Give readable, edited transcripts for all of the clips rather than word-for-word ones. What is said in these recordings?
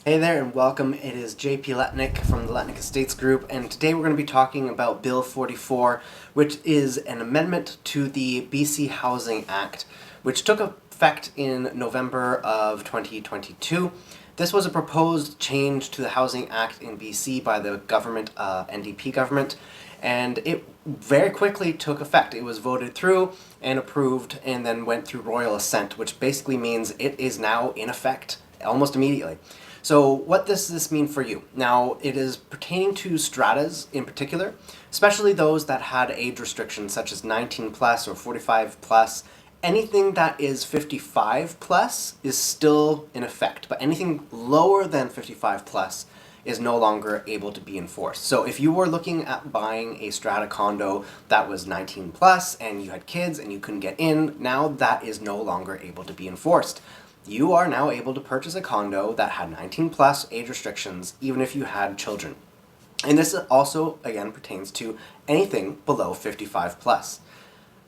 Hey there and welcome. It is JP Letnick from the Letnick Estates Group, and today we're going to be talking about Bill 44, which is an amendment to the BC Housing Act, which took effect in November of 2022. This was a proposed change to the Housing Act in BC by the government, NDP government, and it very quickly took effect. It was voted through and approved and then went through royal assent, which basically means it is now in effect almost immediately. So what does this mean for you? Now, it is pertaining to stratas in particular, especially those that had age restrictions such as 19 plus or 45 plus. Anything that is 55 plus is still in effect, but anything lower than 55 plus is no longer able to be enforced. So if you were looking at buying a strata condo that was 19 plus and you had kids and you couldn't get in, now that is no longer able to be enforced. You are now able to purchase a condo that had 19 plus age restrictions even if you had children. And this also, again, pertains to anything below 55 plus.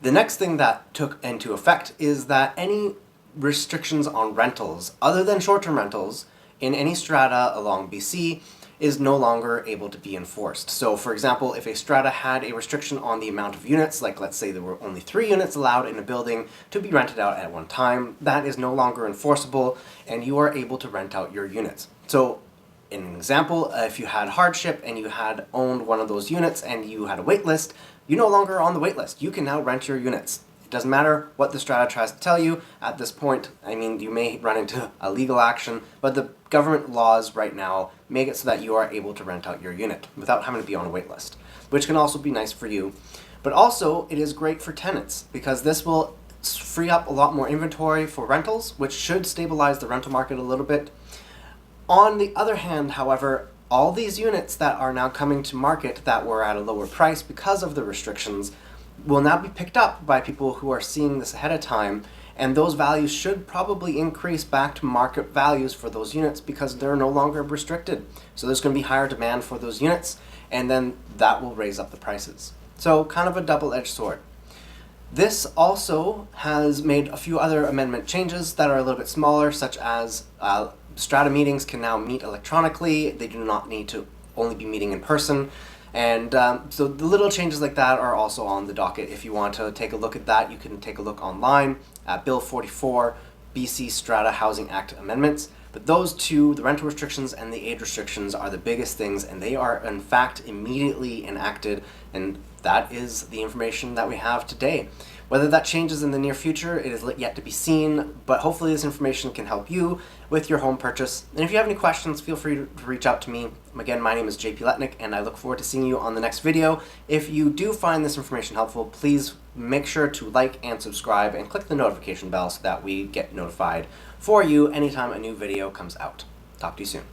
The next thing that took into effect is that any restrictions on rentals, other than short-term rentals, in any strata along BC is no longer able to be enforced. So for example, if a strata had a restriction on the amount of units, like let's say there were only 3 units allowed in a building to be rented out at one time, that is no longer enforceable and you are able to rent out your units. So in an example, if you had hardship and you had owned one of those units and you had a wait list, you're no longer on the wait list. You can now rent your units. It doesn't matter what the strata tries to tell you at this point. I mean, you may run into a legal action, but the government laws right now make it so that you are able to rent out your unit without having to be on a wait list, which can also be nice for you. But also, it is great for tenants because this will free up a lot more inventory for rentals, which should stabilize the rental market a little bit. On the other hand, however, all these units that are now coming to market that were at a lower price because of the restrictions will now be picked up by people who are seeing this ahead of time, and those values should probably increase back to market values for those units because they're no longer restricted. So there's going to be higher demand for those units, and then that will raise up the prices. So kind of a double-edged sword. This also has made a few other amendment changes that are a little bit smaller, such as strata meetings can now meet electronically. They do not need to only be meeting in person. And so the little changes like that are also on the docket. If you want to take a look at that, you can take a look online at Bill 44, BC Strata Housing Act Amendments. But those two, the rental restrictions and the age restrictions, are the biggest things, and they are in fact immediately enacted, and that is the information that we have today. Whether that changes in the near future, it is yet to be seen, but hopefully this information can help you with your home purchase. And if you have any questions, feel free to reach out to me. Again, my name is JP Letnick, and I look forward to seeing you on the next video. If you do find this information helpful, please make sure to like and subscribe and click the notification bell so that we get notified for you anytime a new video comes out. Talk to you soon.